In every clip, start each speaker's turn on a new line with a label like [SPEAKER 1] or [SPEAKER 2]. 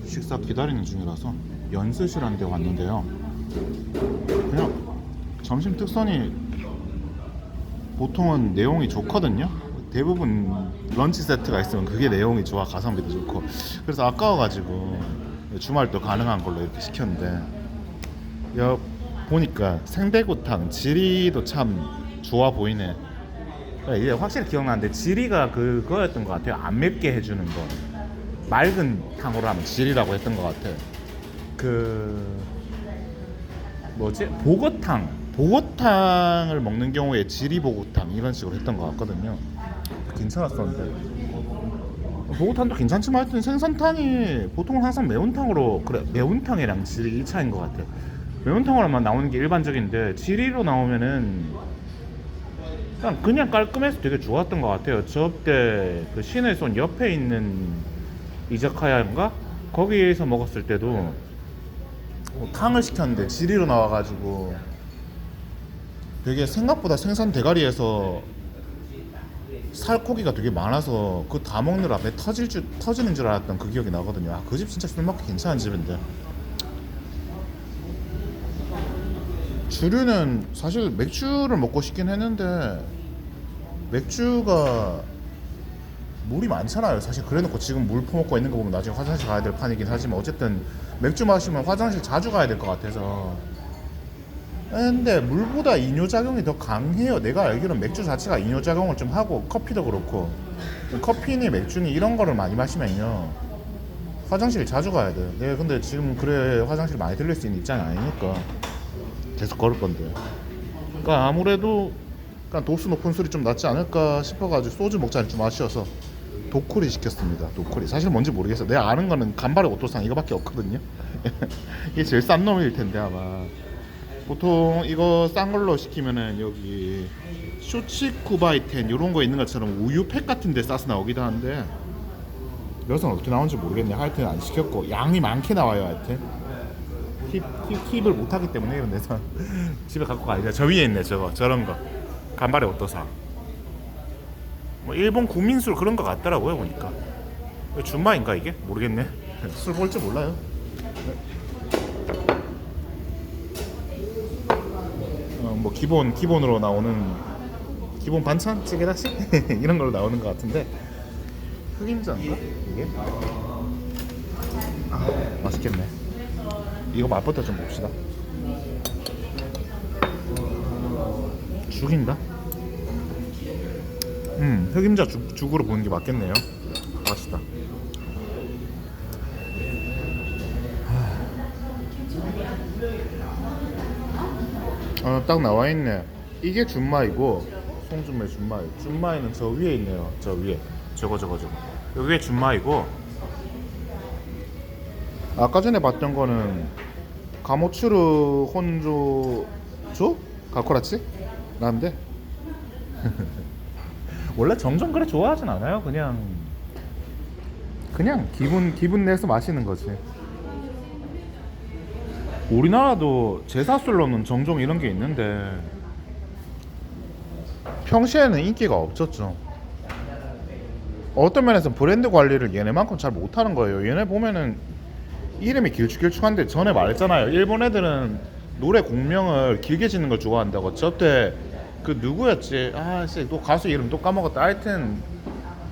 [SPEAKER 1] 식사 기다리는 중이라서 연스시라는 데 왔는데요. 그냥 점심 특선이 보통은 내용이 좋거든요. 대부분 런치 세트가 있으면 그게 내용이 좋아, 가성비도 좋고. 그래서 아까워가지고 주말도 가능한 걸로 이렇게 시켰는데, 보니까 생대구탕 지리도 참 좋아 보이네. 이게 확실히 기억나는데 지리가 그거였던 것 같아요. 안 맵게 해주는 거. 맑은 탕으로 하면 지리라고 했던 것 같아. 그 뭐지? 보고탕을 먹는 경우에 지리보고탕 이런 식으로 했던 것 같거든요. 괜찮았었는데 보고탕도 괜찮지만 하여튼 생선탕이 보통은 항상 매운탕으로, 그래, 매운탕이랑 지리 1차인 것 같아. 매운탕으로만 나오는 게 일반적인데 지리로 나오면은 그냥 깔끔해서 되게 좋았던 것 같아요. 저때 그 시내손 옆에 있는 이자카야인가? 거기에서 먹었을 때도 탕을 시켰는데 지리로 나와가지고 되게 생각보다 생선 대가리에서 살코기가 되게 많아서 그거 다 먹느라 배 터지는 줄 알았던 그 기억이 나거든요. 아, 그 집 진짜 술 먹기 괜찮은 집인데. 주류는 사실 맥주를 먹고 싶긴 했는데 맥주가 물이 많잖아요. 사실 그래놓고 지금 물 퍼먹고 있는 거 보면 나중에 화장실 가야 될 판이긴 하지만 어쨌든 맥주 마시면 화장실 자주 가야 될 것 같아서. 근데 물보다 이뇨작용이 더 강해요. 내가 알기로는 맥주 자체가 이뇨작용을 좀 하고, 커피도 그렇고 커피니 맥주니 이런 거를 많이 마시면요 화장실 자주 가야 돼. 내가 근데 지금 그래 화장실 많이 들릴 수 있는 입장이 아니니까 계속 걸을 건데. 그러니까 아무래도 그러니까 도수 높은 술이 좀 낫지 않을까 싶어가지고 소주 먹자니 좀 아쉬워서 도쿠리 시켰습니다. 도쿠리 사실 뭔지 모르겠어. 내가 아는 거는 간발의 오토상 이거밖에 없거든요. 이게 제일 싼 놈일 텐데 아마. 보통 이거 싼 걸로 시키면은 여기 쇼치쿠바이텐 이런 거 있는 것처럼 우유팩 같은 데 싸서 나오기도 하는데 여기서는 어떻게 나오는지 모르겠네. 하여튼 안 시켰고 양이 많게 나와요. 하여튼 팁을 못하기 때문에 이런 데서 집에 갖고 가야. 저 위에 있네. 저런 거 간발의 오토상. 뭐 일본 국민술 그런 거 같더라고요 보니까. 준마인가 이게? 모르겠네. 술 볼 줄 몰라요. 뭐 기본으로 나오는 기본 반찬 찌개다시 이런 걸로 나오는 것 같은데 흑임자인가 이게? 아, 맛있겠네. 이거 맛부터 좀 봅시다. 죽인다. 흑임자 죽으로 보는 게 맞겠네요. 맛있다. 딱 나와 있네. 이게 준마이고 송준매 준마이. 준마이는 저 위에 있네요. 저 위에 저거. 여기 위에 준마이고 아까 전에 봤던 거는 가모츠르 혼조조 가코라치 나는데 원래 정정 그래 좋아하진 않아요. 그냥 기분 내서 마시는 거지. 우리나라도 제사술로는 정종 이런 게 있는데 평시에는 인기가 없었죠. 어떤 면에서 브랜드 관리를 얘네만큼 잘 못하는 거예요. 얘네 보면은 이름이 길쭉길쭉한데 전에 말했잖아요. 일본 애들은 노래 공명을 길게 짓는 걸 좋아한다고. 저때 그 누구였지? 아씨 또 가수 이름 또 까먹었다. 하여튼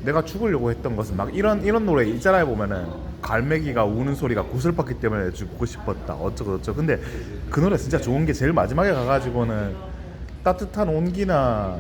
[SPEAKER 1] 내가 죽으려고 했던 것은 막 이런 노래 있잖아요. 보면은 갈매기가 우는 소리가 구슬펐기 때문에 죽고 싶었다 어쩌고 근데 그 노래 진짜 좋은 게 제일 마지막에 가가지고는 따뜻한 온기나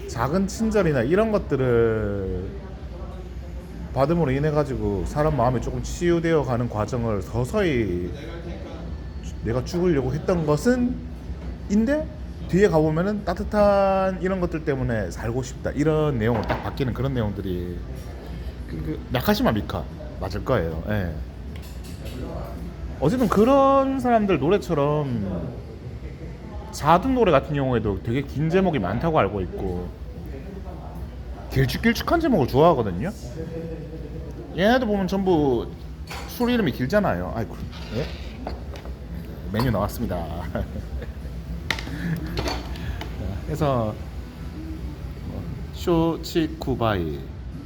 [SPEAKER 1] 작은 친절이나 이런 것들을 받음으로 인해 가지고 사람 마음이 조금 치유되어 가는 과정을 서서히 내가 죽으려고 했던 것은 인데 뒤에 가보면은 따뜻한 이런 것들 때문에 살고 싶다 이런 내용으로 딱 바뀌는 그런 내용들이 나카시마 미카 맞을 거예요. 예. 어쨌든 그런 사람들 노래처럼 자든 노래 같은 경우에도 되게 긴 제목이 많다고 알고 있고 길쭉길쭉한 제목을 좋아하거든요. 얘네도 보면 전부 술 이름이 길잖아요. 아이고, 예? 메뉴 나왔습니다. 그래서 쇼치쿠바이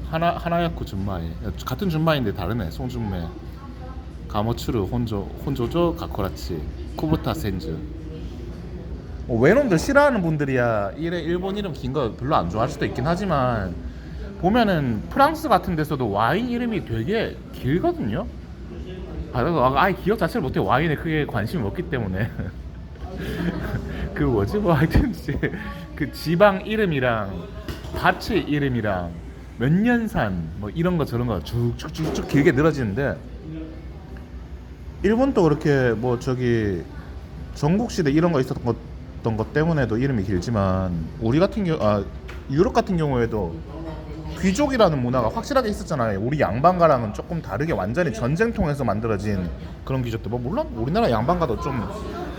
[SPEAKER 1] 하나야쿠 준마이 같은 준마이인데 다르네. 송준매 가모츠르 혼조조 가코라치 쿠부타 센즈. 외놈들 싫어하는 분들이야 일본 이름 긴 거 별로 안 좋아할 수도 있긴 하지만 보면은 프랑스 같은 데서도 와인 이름이 되게 길거든요. 아예 기억 자체를 못해. 와인에 크게 관심이 없기 때문에. 그 뭐지 뭐 하여튼 그 지방 이름이랑 밭의 이름이랑 몇 년산 뭐 이런 거 저런 거 쭉쭉쭉쭉 길게 늘어지는데, 일본도 그렇게 뭐 저기 전국시대 이런 거 있었던 것 때문에도 이름이 길지만, 우리 같은 유럽 같은 경우에도 귀족이라는 문화가 확실하게 있었잖아요. 우리 양반가랑은 조금 다르게 완전히 전쟁 통해서 만들어진 그런 귀족들. 뭐 물론 우리나라 양반가도 좀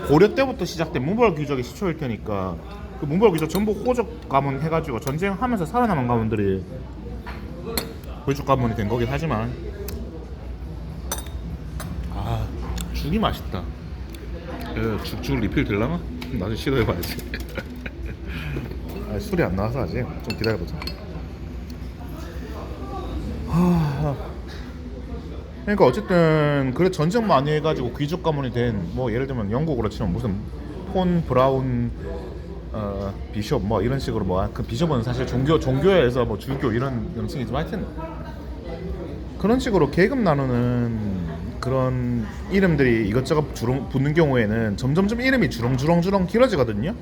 [SPEAKER 1] 고려 때부터 시작된 문벌 귀족의 시초일 테니까, 그 문벌 귀족 전부 호족 가문 해가지고 전쟁하면서 살아남은 가문들이 귀족 가문이 된 거긴 하지만, 죽이 맛있다. 죽 리필 될라나? 나중에 시도해봐야지. 술이 안 나와서 아직 좀 기다려보자. 그러니까 어쨌든 그래 전쟁 많이 해가지고 귀족 가문이 된, 뭐 예를 들면 영국으로 치면 무슨 폰 브라운 비숍 뭐 이런 식으로, 뭐 그 비숍은 사실 종교에서 뭐 주교 이런 명칭이지만 하여튼 그런 식으로 계급 나누는 그런 이름들이 이것저것 붙는 경우에는 점점점 이름이 주렁주렁 길어지거든요.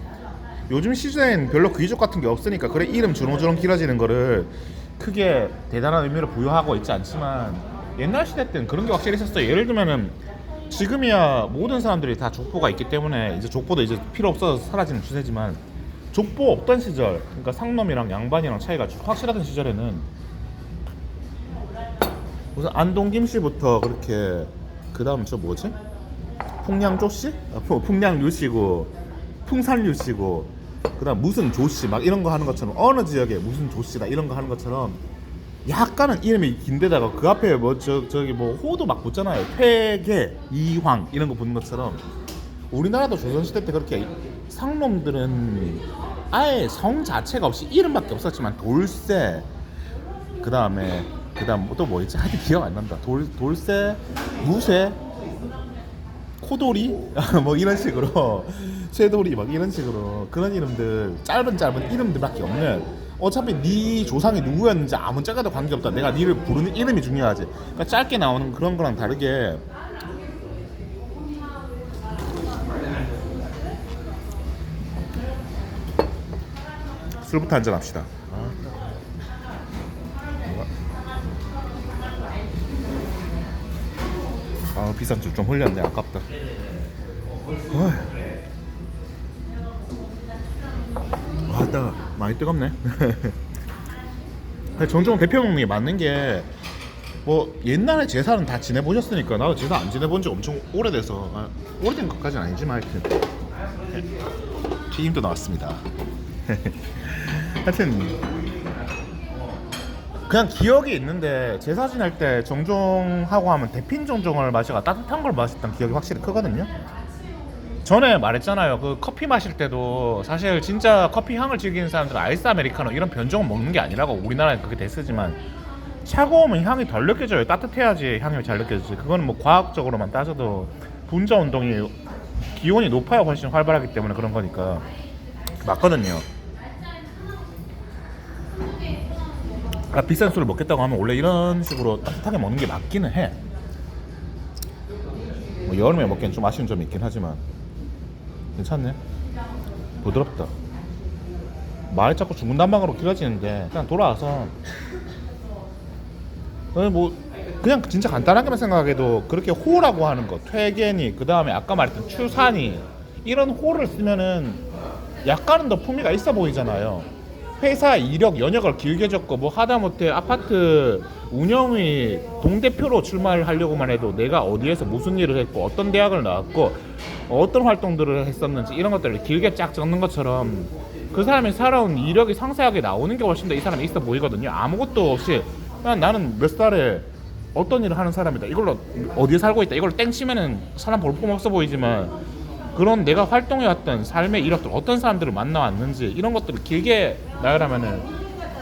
[SPEAKER 1] 요즘 시대엔 별로 귀족 같은 게 없으니까 그래 이름 주렁주렁 길어지는 거를 크게 대단한 의미를 부여하고 있지 않지만, 옛날 시대 때는 그런 게 확실히 있었어요. 예를 들면은 지금이야 모든 사람들이 다 족보가 있기 때문에 이제 족보도 이제 필요 없어서 사라지는 추세지만, 족보 없던 시절, 그러니까 상놈이랑 양반이랑 차이가 확실하던 시절에는 무슨 안동김씨부터 그렇게, 그 다음 저 뭐지? 풍량조씨? 풍량류씨고 풍산류씨고, 그 다음 무슨 조씨 막 이런 거 하는 것처럼, 어느 지역에 무슨 조씨다 이런 거 하는 것처럼 약간은 이름이 긴데다가 그 앞에 뭐 저기 뭐 호도 막 붙잖아요. 퇴계, 이황 이런 거 붙는 것처럼, 우리나라도 조선시대 때 그렇게 상놈들은 아예 성 자체가 없이 이름밖에 없었지만, 돌쇠, 그 다음 또 뭐 있지? 하여튼 기억 안 난다. 돌쇠, 무쇠, 코돌이 뭐 이런 식으로, 쇠돌이 막 이런 식으로 그런 이름들, 짧은 이름들밖에 없는, 어차피 네 조상이 누구였는지 아무 짝에도 관계없다. 내가 니를 부르는 이름이 중요하지. 그러니까 짧게 나오는 그런 거랑 다르게 술부터 한잔 합시다. 비싼 술 좀 흘렸네. 아깝다. 나 많이 뜨겁네. 정종 대표 먹는 게 맞는 게, 뭐 옛날에 제사는 다 지내보셨으니까, 나도 제사 안 지내본 지 엄청 오래돼서, 오래된 것까지는 아니지만 하여튼 튀김도 나왔습니다. 하여튼 그냥 기억이 있는데, 제사 지낼 때 정종하고 하면 대핀 정종을 마시고 따뜻한 걸 마셨던 기억이 확실히 크거든요. 전에 말했잖아요. 그 커피 마실 때도 사실 진짜 커피 향을 즐기는 사람들은 아이스 아메리카노 이런 변종을 먹는 게 아니라고, 우리나라에 그렇게 됐으지만 차가우면 향이 덜 느껴져요. 따뜻해야지 향이 잘 느껴지지. 그거는 뭐 과학적으로만 따져도 분자 운동이, 기온이 높아야 훨씬 활발하기 때문에 그런 거니까 맞거든요. 비싼 술을 먹겠다고 하면 원래 이런 식으로 따뜻하게 먹는 게 맞기는 해. 뭐 여름에 먹기엔 좀 아쉬운 점이 있긴 하지만 괜찮네. 부드럽다. 말이 자꾸 중구난방으로 길어지는데 그냥 돌아와서 뭐 그냥 진짜 간단하게만 생각해도, 그렇게 호라고 하는 거, 퇴계니, 그 다음에 아까 말했던 추산이, 이런 호를 쓰면은 약간은 더 품위가 있어 보이잖아요. 회사 이력, 연역을 길게 적고 뭐 하다못해 아파트 운영의 동대표로 출마를 하려고만 해도 내가 어디에서 무슨 일을 했고 어떤 대학을 나왔고 어떤 활동들을 했었는지 이런 것들을 길게 쫙 적는 것처럼, 그 사람이 살아온 이력이 상세하게 나오는 게 훨씬 더 이 사람이 있어 보이거든요. 아무것도 없이 그냥 나는 몇 살에 어떤 일을 하는 사람이다, 이걸로 어디에 살고 있다, 이걸로 땡 치면은 사람 볼품 없어 보이지만, 그런 내가 활동해왔던 삶의 이력들, 어떤 사람들을 만나왔는지 이런 것들을 길게 나열하면은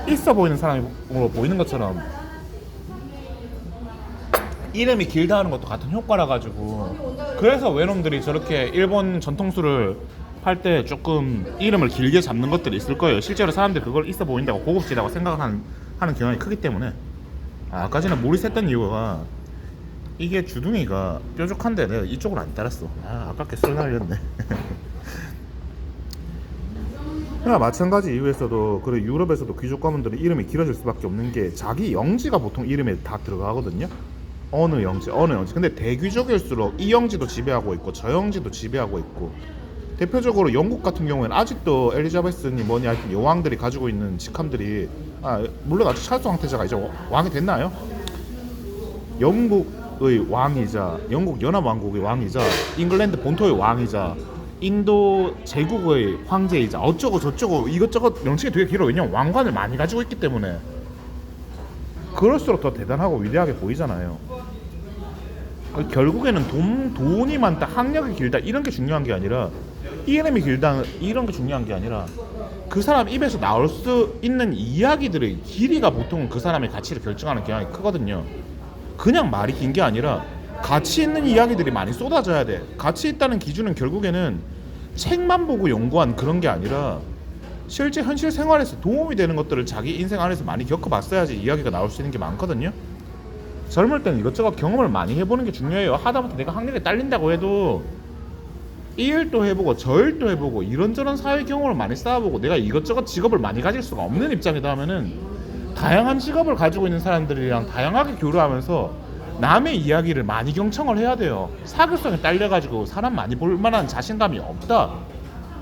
[SPEAKER 1] 있어 보이는 사람으로 보이는 것처럼 이름이 길다 하는 것도 같은 효과라 가지고 그래서 외놈들이 저렇게 일본 전통술을 팔 때 조금 이름을 길게 잡는 것들이 있을 거예요. 실제로 사람들이 그걸 있어 보인다고 고급지다고 생각하는 경향이 크기 때문에. 아까 전에 물이 샜던 이유가 이게 주둥이가 뾰족한데 내가 이쪽으로 안 따랐어. 아깝게 술 날렸네. 그러나 마찬가지 이유에서도 그래 유럽에서도 귀족 가문들이 이름이 길어질 수밖에 없는 게 자기 영지가 보통 이름에 다 들어가거든요. 어느 영지. 근데 대귀족일수록 이 영지도 지배하고 있고 저 영지도 지배하고 있고 대표적으로 영국 같은 경우에는 아직도 엘리자베스니 뭐니 하여튼 여왕들이 가지고 있는 직함들이 물론 아직 찰스 황태자가 이제 왕이 됐나요? 영국의 왕이자 영국 연합왕국의 왕이자 잉글랜드 본토의 왕이자 인도 제국의 황제이자 어쩌고 저쩌고 이것저것 명칭이 되게 길어. 왜냐면 왕관을 많이 가지고 있기 때문에 그럴수록 더 대단하고 위대하게 보이잖아요. 결국에는 돈이 많다, 학력이 길다 이런 게 중요한 게 아니라 이름이 길다 이런 게 중요한 게 아니라 그 사람 입에서 나올 수 있는 이야기들의 길이가 보통은 그 사람의 가치를 결정하는 경향이 크거든요. 그냥 말이 긴 게 아니라 가치 있는 이야기들이 많이 쏟아져야 돼. 가치 있다는 기준은 결국에는 책만 보고 연구한 그런 게 아니라 실제 현실 생활에서 도움이 되는 것들을 자기 인생 안에서 많이 겪어봤어야지 이야기가 나올 수 있는 게 많거든요. 젊을 때는 이것저것 경험을 많이 해보는 게 중요해요. 하다못해 내가 학력이 딸린다고 해도 이 일도 해보고 저 일도 해보고 이런저런 사회 경험을 많이 쌓아보고 내가 이것저것 직업을 많이 가질 수가 없는 입장이다 하면은 다양한 직업을 가지고 있는 사람들이랑 다양하게 교류하면서 남의 이야기를 많이 경청을 해야 돼요. 사교성이 딸려가지고 사람 많이 볼 만한 자신감이 없다.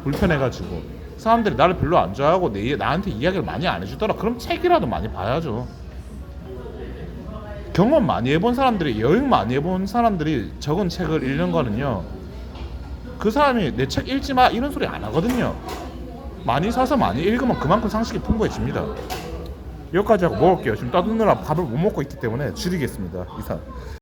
[SPEAKER 1] 불편해가지고 사람들이 나를 별로 안 좋아하고 나한테 이야기를 많이 안 해주더라. 그럼 책이라도 많이 봐야죠. 경험 많이 해본 사람들이 여행 많이 해본 사람들이 적은 책을 읽는 거는요 그 사람이 내 책 읽지 마 이런 소리 안 하거든요. 많이 사서 많이 읽으면 그만큼 상식이 풍부해집니다. 여기까지 하고 먹을게요. 지금 떠드느라 밥을 못 먹고 있기 때문에 줄이겠습니다. 이상.